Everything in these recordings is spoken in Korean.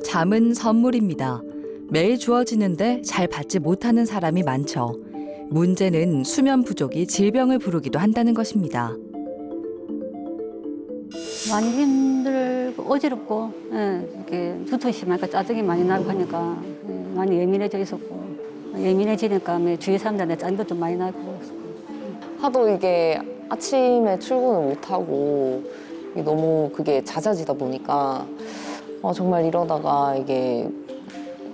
잠은 선물입니다. 매일 주어지는데 잘 받지 못하는 사람이 많죠. 문제는 수면 부족이 질병을 부르기도 한다는 것입니다. 많이 힘들고 어지럽고 이렇게 두통이 심하니까 짜증이 많이 나고 하니까 많이 예민해져 있었고 예민해지니까 주위 사람들한테 짜증도 좀 많이 나고 하도 이게 아침에 출근을 못하고 너무 그게 잦아지다 보니까 정말 이러다가 이게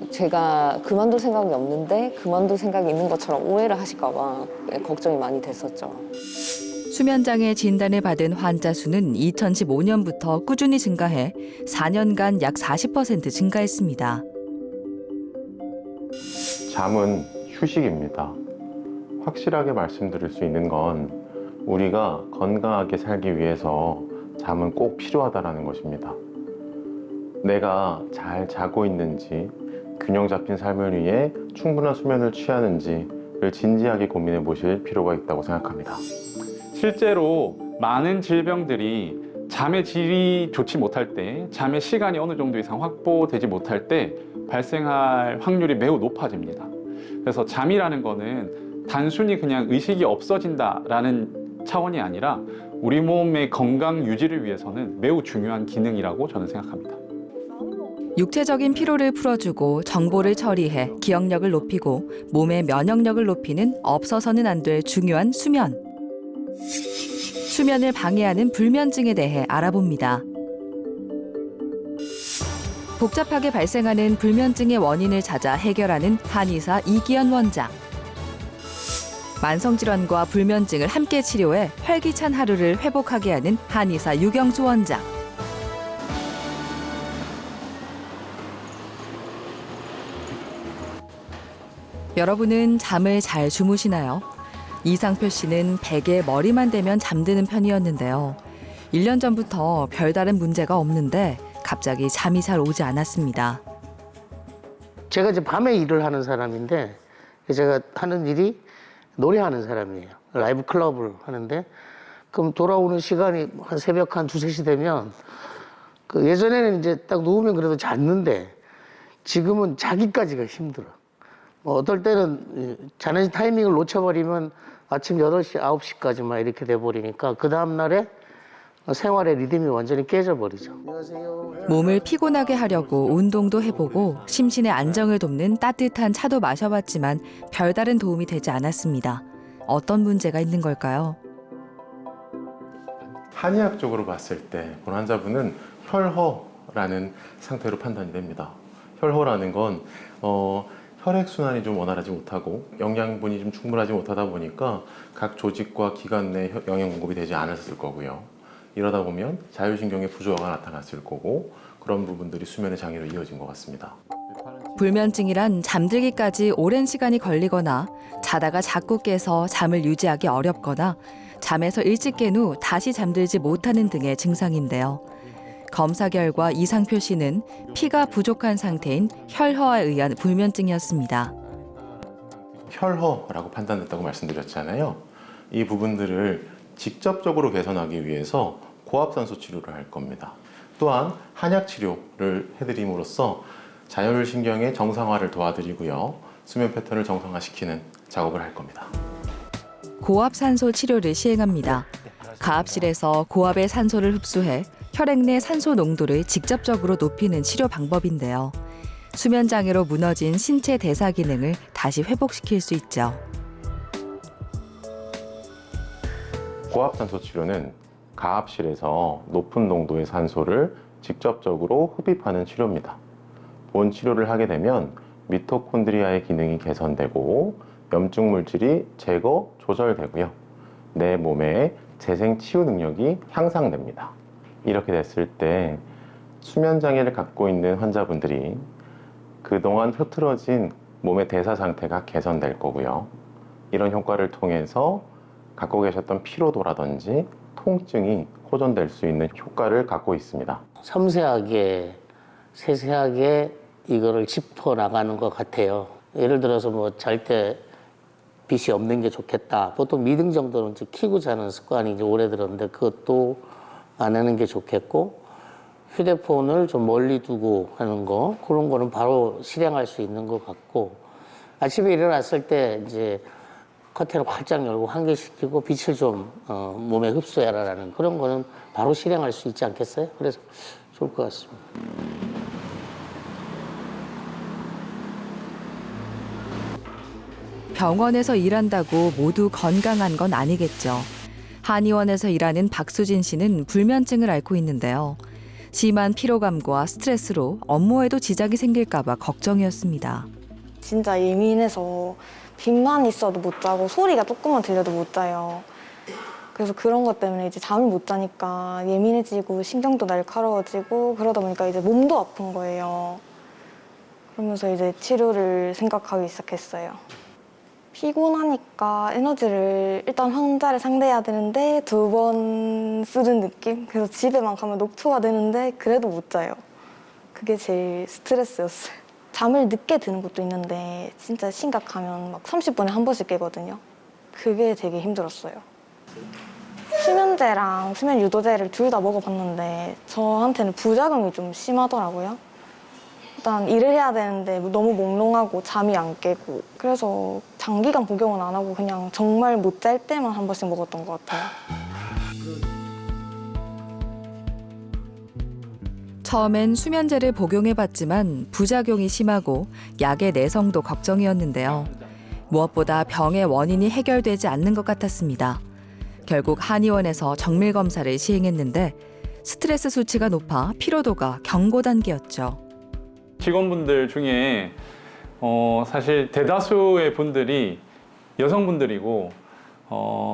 제가 그만둘 생각이 없는데 그만둘 생각이 있는 것처럼 오해를 하실까 봐 걱정이 많이 됐었죠. 수면장애 진단을 받은 환자 수는 2015년부터 꾸준히 증가해 4년간 약 40% 증가했습니다. 잠은 휴식입니다. 확실하게 말씀드릴 수 있는 건 우리가 건강하게 살기 위해서 잠은 꼭 필요하다는 것입니다. 내가 잘 자고 있는지, 균형 잡힌 삶을 위해 충분한 수면을 취하는지를 진지하게 고민해 보실 필요가 있다고 생각합니다. 실제로 많은 질병들이 잠의 질이 좋지 못할 때, 잠의 시간이 어느 정도 이상 확보되지 못할 때 발생할 확률이 매우 높아집니다. 그래서 잠이라는 거는 단순히 그냥 의식이 없어진다라는 차원이 아니라 우리 몸의 건강 유지를 위해서는 매우 중요한 기능이라고 저는 생각합니다. 육체적인 피로를 풀어주고 정보를 처리해 기억력을 높이고 몸의 면역력을 높이는 없어서는 안 될 중요한 수면. 수면을 방해하는 불면증에 대해 알아봅니다. 복잡하게 발생하는 불면증의 원인을 찾아 해결하는 한의사 이기현 원장. 만성질환과 불면증을 함께 치료해 활기찬 하루를 회복하게 하는 한의사 유경수 원장. 여러분은 잠을 잘 주무시나요? 이상표 씨는 베개에 머리만 대면 잠드는 편이었는데요. 1년 전부터 별다른 문제가 없는데 갑자기 잠이 잘 오지 않았습니다. 제가 이제 밤에 일을 하는 사람인데 제가 하는 일이 노래하는 사람이에요. 라이브 클럽을 하는데 그럼 돌아오는 시간이 한 새벽 한 2, 3시 되면 그 예전에는 이제 딱 누우면 그래도 잤는데 지금은 자기까지가 힘들어. 뭐 어떨 때는 자는 타이밍을 놓쳐버리면 아침 8시, 9시까지만 이렇게 돼버리니까 그 다음날에 생활의 리듬이 완전히 깨져버리죠. 안녕하세요. 몸을 피곤하게 하려고 운동도 해보고 심신의 안정을 돕는 따뜻한 차도 마셔봤지만 별다른 도움이 되지 않았습니다. 어떤 문제가 있는 걸까요? 한의학적으로 봤을 때 본 환자분은 혈허라는 상태로 판단이 됩니다. 혈허라는 건 혈액순환이 좀 원활하지 못하고 영양분이 좀 충분하지 못하다 보니까 각 조직과 기관 내 영양 공급이 되지 않았을 거고요. 이러다 보면 자율신경의 부조화가 나타났을 거고 그런 부분들이 수면의 장애로 이어진 것 같습니다. 불면증이란 잠들기까지 오랜 시간이 걸리거나 자다가 자꾸 깨서 잠을 유지하기 어렵거나 잠에서 일찍 깬 후 다시 잠들지 못하는 등의 증상인데요. 검사 결과 이상표 씨는 피가 부족한 상태인 혈허에 의한 불면증이었습니다. 혈허라고 판단됐다고 말씀드렸잖아요. 이 부분들을 직접적으로 개선하기 위해서 고압산소 치료를 할 겁니다. 또한 한약 치료를 해드림으로써 자율신경의 정상화를 도와드리고요. 수면 패턴을 정상화시키는 작업을 할 겁니다. 고압산소 치료를 시행합니다. 가압실에서 고압의 산소를 흡수해 혈액 내 산소 농도를 직접적으로 높이는 치료 방법인데요. 수면 장애로 무너진 신체 대사 기능을 다시 회복시킬 수 있죠. 고압산소 치료는 가압실에서 높은 농도의 산소를 직접적으로 흡입하는 치료입니다. 본 치료를 하게 되면 미토콘드리아의 기능이 개선되고 염증 물질이 제거, 조절되고요. 내 몸의 재생 치유 능력이 향상됩니다. 이렇게 됐을 때 수면 장애를 갖고 있는 환자분들이 그동안 흐트러진 몸의 대사 상태가 개선될 거고요. 이런 효과를 통해서 갖고 계셨던 피로도라든지 통증이 호전될 수 있는 효과를 갖고 있습니다. 섬세하게, 세세하게 이거를 짚어나가는 것 같아요. 예를 들어서 뭐 잘 때 빛이 없는 게 좋겠다. 보통 미등 정도는 이제 켜고 자는 습관이 이제 오래 들었는데 그것도 안 하는 게 좋겠고 휴대폰을 좀 멀리 두고 하는 거, 그런 거는 바로 실행할 수 있는 것 같고, 아침에 일어났을 때 이제 커튼을 활짝 열고 환기시키고 빛을 좀 몸에 흡수해라라는 그런 거는 바로 실행할 수 있지 않겠어요? 그래서 좋을 것 같습니다. 병원에서 일한다고 모두 건강한 건 아니겠죠. 한의원에서 일하는 박수진 씨는 불면증을 앓고 있는데요. 심한 피로감과 스트레스로 업무에도 지장이 생길까 봐 걱정이었습니다. 진짜 예민해서 빛만 있어도 못 자고 소리가 조금만 들려도 못 자요. 그래서 그런 것 때문에 이제 잠을 못 자니까 예민해지고 신경도 날카로워지고 그러다 보니까 이제 몸도 아픈 거예요. 그러면서 이제 치료를 생각하기 시작했어요. 피곤하니까 에너지를 일단 환자를 상대해야 되는데 2번 쓰는 느낌? 그래서 집에만 가면 녹초가 되는데 그래도 못 자요. 그게 제일 스트레스였어요. 잠을 늦게 드는 것도 있는데 진짜 심각하면 막 30분에 한 번씩 깨거든요. 그게 되게 힘들었어요. 수면제랑 수면 유도제를 둘 다 먹어봤는데 저한테는 부작용이 좀 심하더라고요. 일단 일을 해야 되는데 너무 몽롱하고 잠이 안 깨고 그래서 장기간 복용은 안 하고 그냥 정말 못 잘 때만 한 번씩 먹었던 것 같아요. 처음엔 수면제를 복용해봤지만 부작용이 심하고 약의 내성도 걱정이었는데요. 무엇보다 병의 원인이 해결되지 않는 것 같았습니다. 결국 한의원에서 정밀 검사를 시행했는데 스트레스 수치가 높아 피로도가 경고 단계였죠. 직원분들 중에 사실 대다수의 분들이 여성분들이고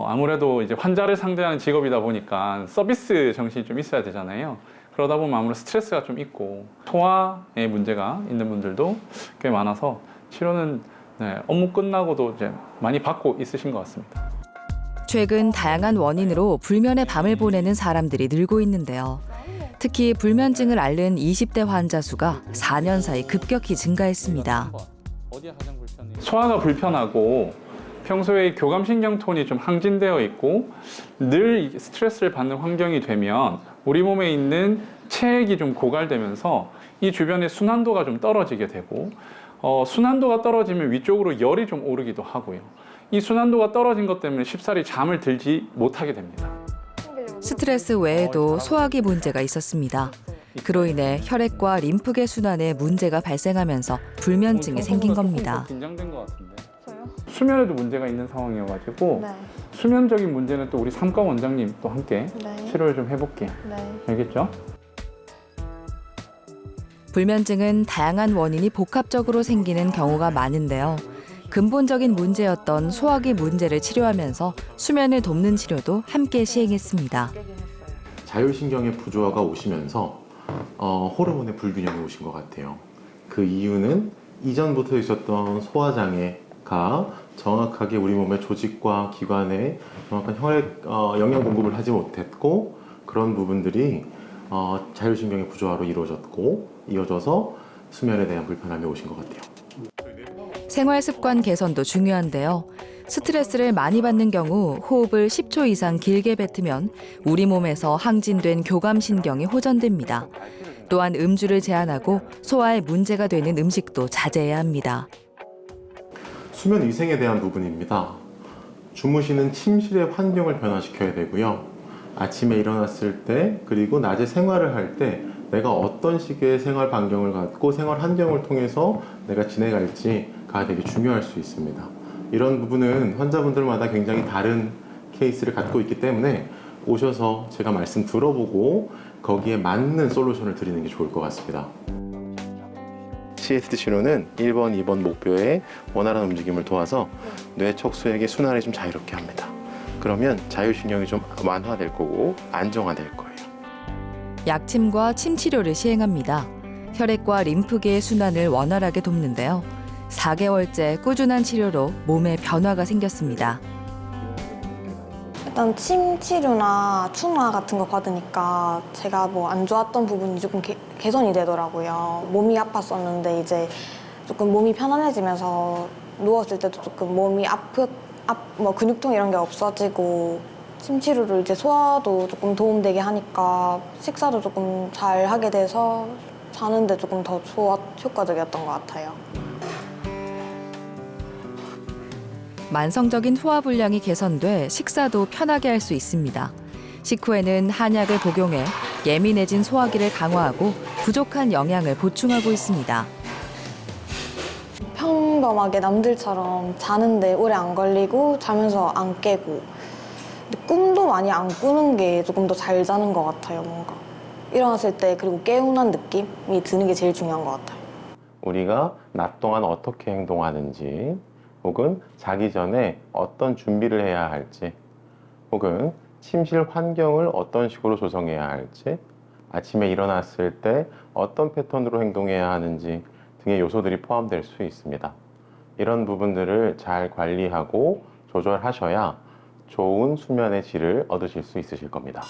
아무래도 이제 환자를 상대하는 직업이다 보니까 서비스 정신이 좀 있어야 되잖아요. 그러다 보면 아무래도 스트레스가 좀 있고 소화에 문제가 있는 분들도 꽤 많아서 치료는 업무 끝나고도 이제 많이 받고 있으신 것 같습니다. 최근 다양한 원인으로 불면의 밤을 보내는 사람들이 늘고 있는데요. 특히 불면증을 앓는 20대 환자 수가 4년 사이 급격히 증가했습니다. 소화가 불편하고 평소에 교감신경톤이 좀 항진되어 있고 늘 스트레스를 받는 환경이 되면 우리 몸에 있는 체액이 좀 고갈되면서 이 주변의 순환도가 좀 떨어지게 되고 순환도가 떨어지면 위쪽으로 열이 좀 오르기도 하고요. 이 순환도가 떨어진 것 때문에 쉽사리 잠을 들지 못하게 됩니다. 스트레스 외에도 소화기 문제가 있었습니다. 그로 인해 혈액과 림프계 순환에 문제가 발생하면서 불면증이 생긴 겁니다. 긴장된 것 같은데. 저요? 수면에도 문제가 있는 상황이어가지고 네. 수면적인 문제는 또 우리 삼과 원장님 또 함께 네. 치료를 좀 해볼게요. 네. 알겠죠? 불면증은 다양한 원인이 복합적으로 생기는 경우가 많은데요. 근본적인 문제였던 소화기 문제를 치료하면서 수면을 돕는 치료도 함께 시행했습니다. 자율신경의 부조화가 오시면서 호르몬의 불균형이 오신 것 같아요. 그 이유는 이전부터 있었던 소화장애가 정확하게 우리 몸의 조직과 기관에 정확한 혈액 영양 공급을 하지 못했고 그런 부분들이 자율신경의 부조화로 이어져서 수면에 대한 불편함이 오신 것 같아요. 생활 습관 개선도 중요한데요. 스트레스를 많이 받는 경우 호흡을 10초 이상 길게 뱉으면 우리 몸에서 항진된 교감신경이 호전됩니다. 또한 음주를 제한하고 소화에 문제가 되는 음식도 자제해야 합니다. 수면 위생에 대한 부분입니다. 주무시는 침실의 환경을 변화시켜야 되고요. 아침에 일어났을 때 그리고 낮에 생활을 할 때 내가 어떤 식의 생활 반경을 갖고 생활 환경을 통해서 내가 지내갈지가 되게 중요할 수 있습니다. 이런 부분은 환자분들마다 굉장히 다른 케이스를 갖고 있기 때문에 오셔서 제가 말씀 들어보고 거기에 맞는 솔루션을 드리는 게 좋을 것 같습니다. CST 치료는 1번, 2번 목표에 원활한 움직임을 도와서 뇌 척수액의 순환을 좀 자유롭게 합니다. 그러면 자율신경이 좀 완화될 거고 안정화될 거예요. 약침과 침 치료를 시행합니다. 혈액과 림프계의 순환을 원활하게 돕는데요. 4개월째 꾸준한 치료로 몸에 변화가 생겼습니다. 일단 침 치료나 충화 같은 거 받으니까 제가 뭐 안 좋았던 부분이 조금 개선이 되더라고요. 몸이 아팠었는데 이제 조금 몸이 편안해지면서 누웠을 때도 조금 몸이 뭐 근육통 이런 게 없어지고 침 치료를 이제 소화도 조금 도움되게 하니까 식사도 조금 잘 하게 돼서 자는데 조금 더 효과적이었던 것 같아요. 만성적인 소화불량이 개선돼 식사도 편하게 할 수 있습니다. 식후에는 한약을 복용해 예민해진 소화기를 강화하고 부족한 영양을 보충하고 있습니다. 평범하게 남들처럼 자는데 오래 안 걸리고 자면서 안 깨고 근데 꿈도 많이 안 꾸는 게 조금 더 잘 자는 것 같아요. 뭔가 일어났을 때 그리고 개운한 느낌이 드는 게 제일 중요한 것 같아요. 우리가 낮 동안 어떻게 행동하는지, 혹은 자기 전에 어떤 준비를 해야 할지, 혹은 침실 환경을 어떤 식으로 조성해야 할지, 아침에 일어났을 때 어떤 패턴으로 행동해야 하는지 등의 요소들이 포함될 수 있습니다. 이런 부분들을 잘 관리하고 조절하셔야 좋은 수면의 질을 얻으실 수 있으실 겁니다.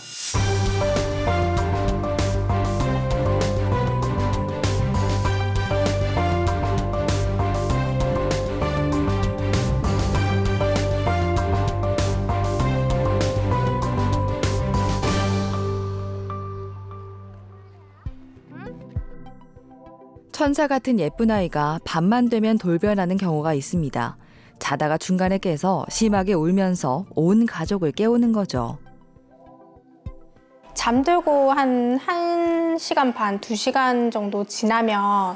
천사 같은 예쁜 아이가 밤만 되면 돌변하는 경우가 있습니다. 자다가 중간에 깨서 심하게 울면서 온 가족을 깨우는 거죠. 잠들고 한 1시간 반, 2시간 정도 지나면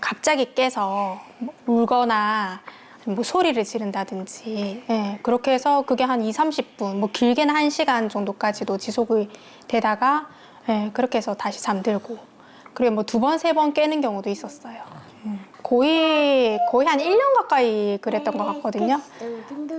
갑자기 깨서 울거나 뭐 소리를 지른다든지 그렇게 해서 그게 한 2~30분, 뭐 길게는 1시간 정도까지도 지속이 되다가 그렇게 해서 다시 잠들고 그리고 뭐 2번, 3번 깨는 경우도 있었어요. 거의 한 1년 가까이 그랬던 것 같거든요.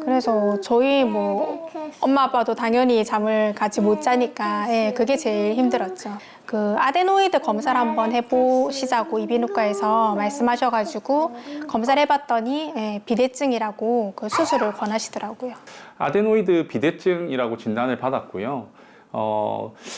그래서 저희 뭐 엄마 아빠도 당연히 잠을 같이 못 자니까 그게 제일 힘들었죠. 그 아데노이드 검사를 한번 해보시자고 이비인후과에서 말씀하셔가지고 검사를 해봤더니 비대증이라고 그 수술을 권하시더라고요. 아데노이드 비대증이라고 진단을 받았고요.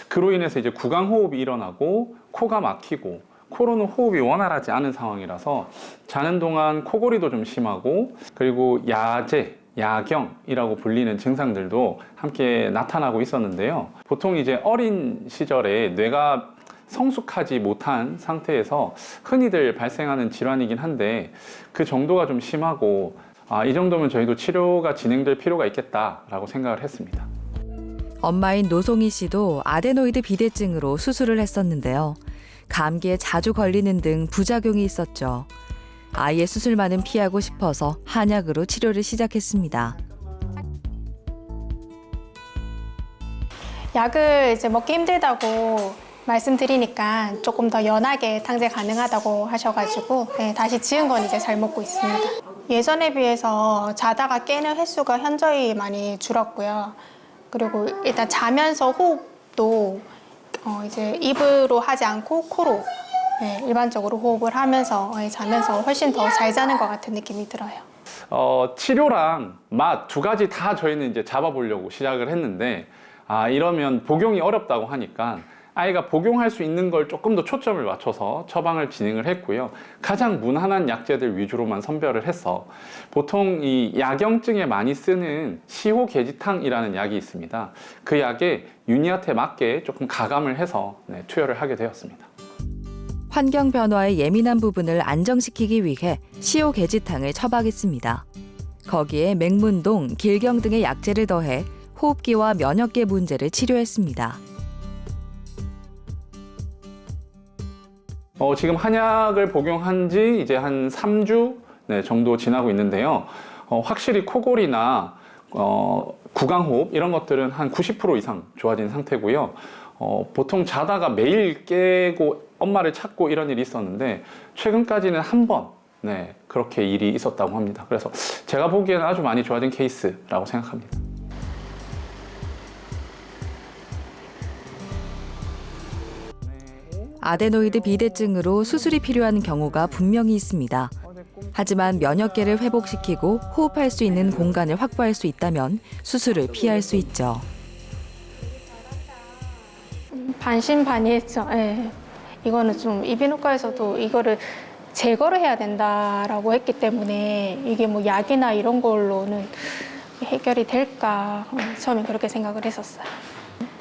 그로 인해서 이제 구강호흡이 일어나고 코가 막히고 코로는 호흡이 원활하지 않은 상황이라서 자는 동안 코골이도 좀 심하고 그리고 야제, 야경이라고 불리는 증상들도 함께 나타나고 있었는데요. 보통 이제 어린 시절에 뇌가 성숙하지 못한 상태에서 흔히들 발생하는 질환이긴 한데 그 정도가 좀 심하고 이 정도면 저희도 치료가 진행될 필요가 있겠다라고 생각을 했습니다. 엄마인 노송희 씨도 아데노이드 비대증으로 수술을 했었는데요. 감기에 자주 걸리는 등 부작용이 있었죠. 아이의 수술만은 피하고 싶어서 한약으로 치료를 시작했습니다. 약을 이제 먹기 힘들다고 말씀드리니까 조금 더 연하게 탕제 가능하다고 하셔가지고 다시 지은 건 이제 잘 먹고 있습니다. 예전에 비해서 자다가 깨는 횟수가 현저히 많이 줄었고요. 그리고 일단 자면서 호흡도 이제 입으로 하지 않고 코로 일반적으로 호흡을 하면서 자면서 훨씬 더 잘 자는 것 같은 느낌이 들어요. 치료랑 맛 2가지 다 저희는 이제 잡아보려고 시작을 했는데 이러면 복용이 어렵다고 하니까 아이가 복용할 수 있는 걸 조금 더 초점을 맞춰서 처방을 진행을 했고요. 가장 무난한 약재들 위주로만 선별을 해서 보통 이 야경증에 많이 쓰는 시호계지탕이라는 약이 있습니다. 그 약에 유니아트에 맞게 조금 가감을 해서 투여를 하게 되었습니다. 환경 변화에 예민한 부분을 안정시키기 위해 시오게지탕을 처방했습니다. 거기에 맹문동, 길경 등의 약재를 더해 호흡기와 면역계 문제를 치료했습니다. 지금 한약을 복용한 지 이제 한 3주 정도 지나고 있는데요. 확실히 코골이나 구강호흡 이런 것들은 한 90% 이상 좋아진 상태고요. 보통 자다가 매일 깨고 엄마를 찾고 이런 일이 있었는데 최근까지는 한 번 그렇게 일이 있었다고 합니다. 그래서 제가 보기에는 아주 많이 좋아진 케이스라고 생각합니다. 아데노이드 비대증으로 수술이 필요한 경우가 분명히 있습니다. 하지만 면역계를 회복시키고 호흡할 수 있는 공간을 확보할 수 있다면 수술을 피할 수 있죠. 반신반의했죠. 이거는 좀 이비인후과에서도 이거를 제거를 해야 된다라고 했기 때문에 이게 뭐 약이나 이런 걸로는 해결이 될까 처음에 그렇게 생각을 했었어요.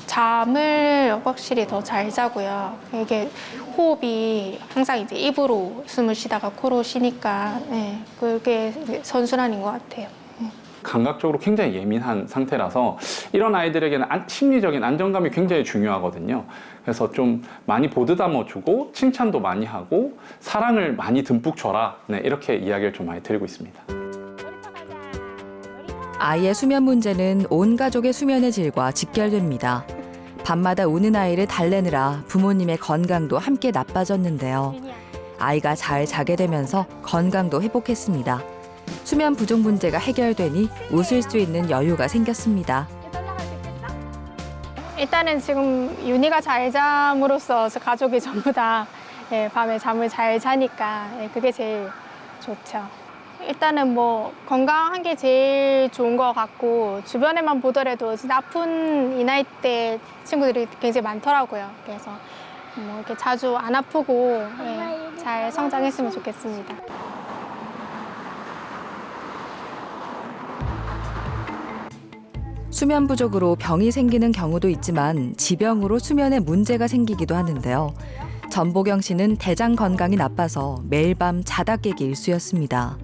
잠을 확실히 더 잘 자고요. 이게 호흡이 항상 이제 입으로 숨을 쉬다가 코로 쉬니까 그게 선순환인 것 같아요. 감각적으로 굉장히 예민한 상태라서 이런 아이들에게는 심리적인 안정감이 굉장히 중요하거든요. 그래서 좀 많이 보드다머주고 칭찬도 많이 하고 사랑을 많이 듬뿍 줘라. 이렇게 이야기를 좀 많이 드리고 있습니다. 아이의 수면 문제는 온 가족의 수면의 질과 직결됩니다. 밤마다 우는 아이를 달래느라 부모님의 건강도 함께 나빠졌는데요. 아이가 잘 자게 되면서 건강도 회복했습니다. 수면 부족 문제가 해결되니 웃을 수 있는 여유가 생겼습니다. 일단은 지금 윤희가 잘 잠으로써 가족이 전부 다 밤에 잠을 잘 자니까 그게 제일 좋죠. 일단은 뭐 건강한 게 제일 좋은 것 같고 주변에만 보더라도 진짜 아픈 이 나이 때 친구들이 굉장히 많더라고요. 그래서 뭐 이렇게 자주 안 아프고 잘 성장했으면 좋겠습니다. 수면 부족으로 병이 생기는 경우도 있지만 지병으로 수면에 문제가 생기기도 하는데요. 전보경 씨는 대장 건강이 나빠서 매일 밤 자다 깨기 일쑤였습니다.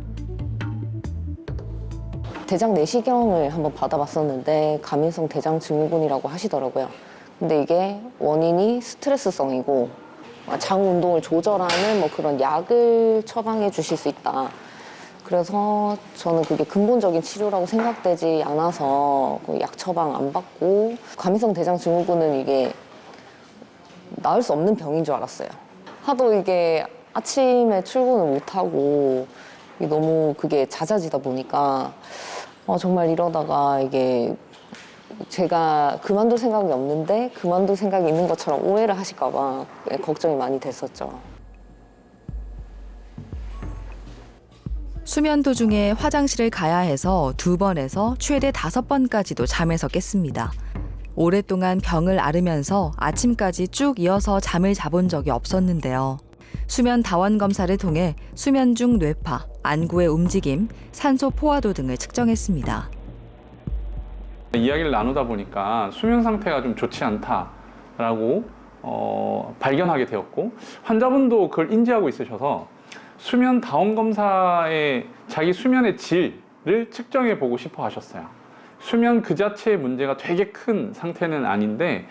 대장 내시경을 한번 받아봤었는데 과민성 대장 증후군이라고 하시더라고요. 근데 이게 원인이 스트레스성이고 장 운동을 조절하는 뭐 그런 약을 처방해 주실 수 있다. 그래서 저는 그게 근본적인 치료라고 생각되지 않아서 약 처방 안 받고 과민성 대장 증후군은 이게 나을 수 없는 병인 줄 알았어요. 하도 이게 아침에 출근을 못하고 너무 그게 잦아지다 보니까 정말 이러다가 이게 제가 그만둘 생각이 없는데 그만둘 생각이 있는 것처럼 오해를 하실까 봐 걱정이 많이 됐었죠. 수면 도중에 화장실을 가야 해서 2번에서 최대 5번까지도 잠에서 깼습니다. 오랫동안 병을 앓으면서 아침까지 쭉 이어서 잠을 자본 적이 없었는데요. 수면 다원 검사를 통해 수면 중 뇌파, 안구의 움직임, 산소 포화도 등을 측정했습니다. 이야기를 나누다 보니까 수면 상태가 좀 좋지 않다라고 발견하게 되었고 환자분도 그걸 인지하고 있으셔서 수면 다원 검사에 자기 수면의 질을 측정해 보고 싶어 하셨어요. 수면 그 자체의 문제가 되게 큰 상태는 아닌데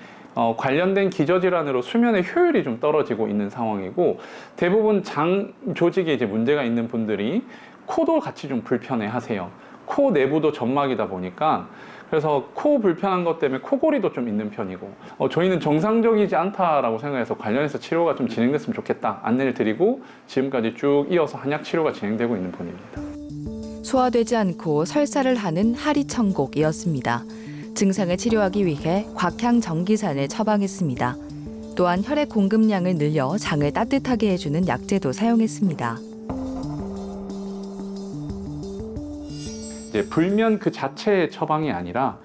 관련된 기저질환으로 수면의 효율이 좀 떨어지고 있는 상황이고 대부분 장 조직에 이제 문제가 있는 분들이 코도 같이 좀 불편해 하세요. 코 내부도 점막이다 보니까 그래서 코 불편한 것 때문에 코골이도 좀 있는 편이고 저희는 정상적이지 않다라고 생각해서 관련해서 치료가 좀 진행됐으면 좋겠다 안내를 드리고 지금까지 쭉 이어서 한약 치료가 진행되고 있는 분입니다. 소화되지 않고 설사를 하는 하리천곡이었습니다. 증상을 치료하기 위해 곽향정기산을 처방했습니다. 또한 혈액 공급량을 늘려 장을 따뜻하게 해주는 약제도 사용했습니다. 이제 불면 그 자체의 처방이 아니라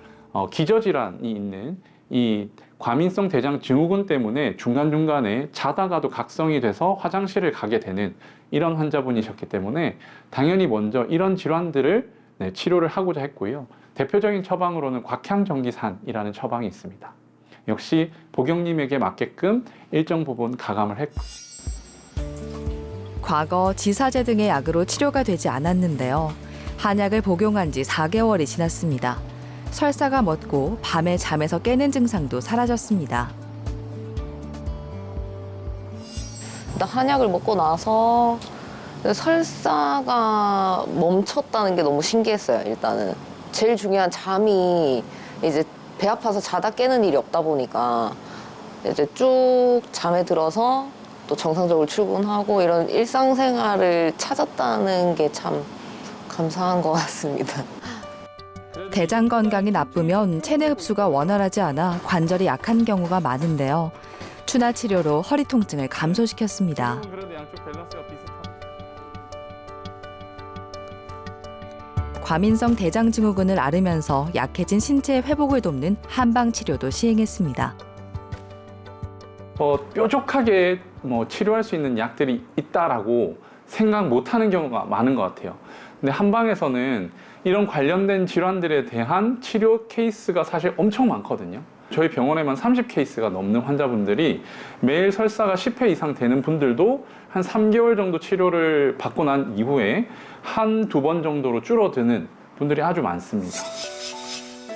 기저질환이 있는 이 과민성 대장 증후군 때문에 중간중간에 자다가도 각성이 돼서 화장실을 가게 되는 이런 환자분이셨기 때문에 당연히 먼저 이런 질환들을 치료를 하고자 했고요. 대표적인 처방으로는 곽향정기산이라는 처방이 있습니다. 역시 보경님에게 맞게끔 일정 부분 가감을 했고 과거 지사제 등의 약으로 치료가 되지 않았는데요. 한약을 복용한 지 4개월이 지났습니다. 설사가 멎고 밤에 잠에서 깨는 증상도 사라졌습니다. 일단 한약을 먹고 나서 설사가 멈췄다는 게 너무 신기했어요. 일단은 제일 중요한 잠이 이제 배 아파서 자다 깨는 일이 없다 보니까 이제 쭉 잠에 들어서 또 정상적으로 출근하고 이런 일상생활을 찾았다는 게 참 감사한 것 같습니다. 대장 건강이 나쁘면 체내 흡수가 원활하지 않아 관절이 약한 경우가 많은데요. 추나 치료로 허리 통증을 감소시켰습니다. 그래도 양쪽 밸런스가 비슷하다. 과민성 대장 증후군을 앓으면서 약해진 신체 회복을 돕는 한방 치료도 시행했습니다. 뾰족하게 치료할 수 있는 약들이 있다라고 생각 못하는 경우가 많은 것 같아요. 근데 한방에서는 이런 관련된 질환들에 대한 치료 케이스가 사실 엄청 많거든요. 저희 병원에만 30케이스가 넘는 환자분들이 매일 설사가 10회 이상 되는 분들도 한 3개월 정도 치료를 받고 난 이후에 한두 번 정도로 줄어드는 분들이 아주 많습니다.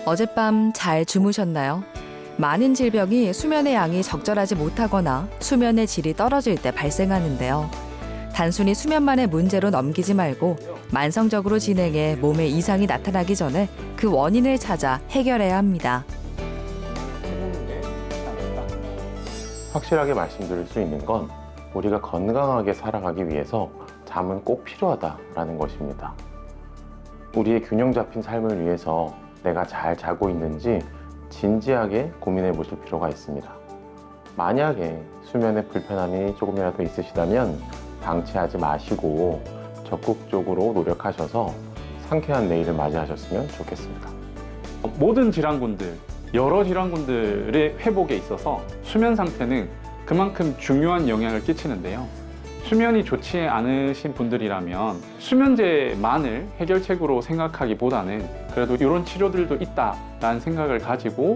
어젯밤 잘 주무셨나요? 많은 질병이 수면의 양이 적절하지 못하거나 수면의 질이 떨어질 때 발생하는데요. 단순히 수면만의 문제로 넘기지 말고 만성적으로 진행해 몸에 이상이 나타나기 전에 그 원인을 찾아 해결해야 합니다. 확실하게 말씀드릴 수 있는 건 우리가 건강하게 살아가기 위해서 잠은 꼭 필요하다라는 것입니다. 우리의 균형 잡힌 삶을 위해서 내가 잘 자고 있는지 진지하게 고민해 보실 필요가 있습니다. 만약에 수면에 불편함이 조금이라도 있으시다면 방치하지 마시고 적극적으로 노력하셔서 상쾌한 내일을 맞이하셨으면 좋겠습니다. 모든 질환군들, 여러 질환군들의 회복에 있어서 수면 상태는 그만큼 중요한 영향을 끼치는데요. 수면이 좋지 않으신 분들이라면 수면제만을 해결책으로 생각하기보다는 그래도 이런 치료들도 있다라는 생각을 가지고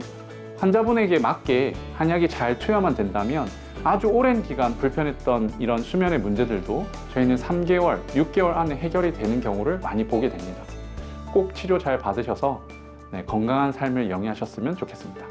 환자분에게 맞게 한약이 잘 투여만 된다면 아주 오랜 기간 불편했던 이런 수면의 문제들도 저희는 3개월, 6개월 안에 해결이 되는 경우를 많이 보게 됩니다. 꼭 치료 잘 받으셔서 건강한 삶을 영위하셨으면 좋겠습니다.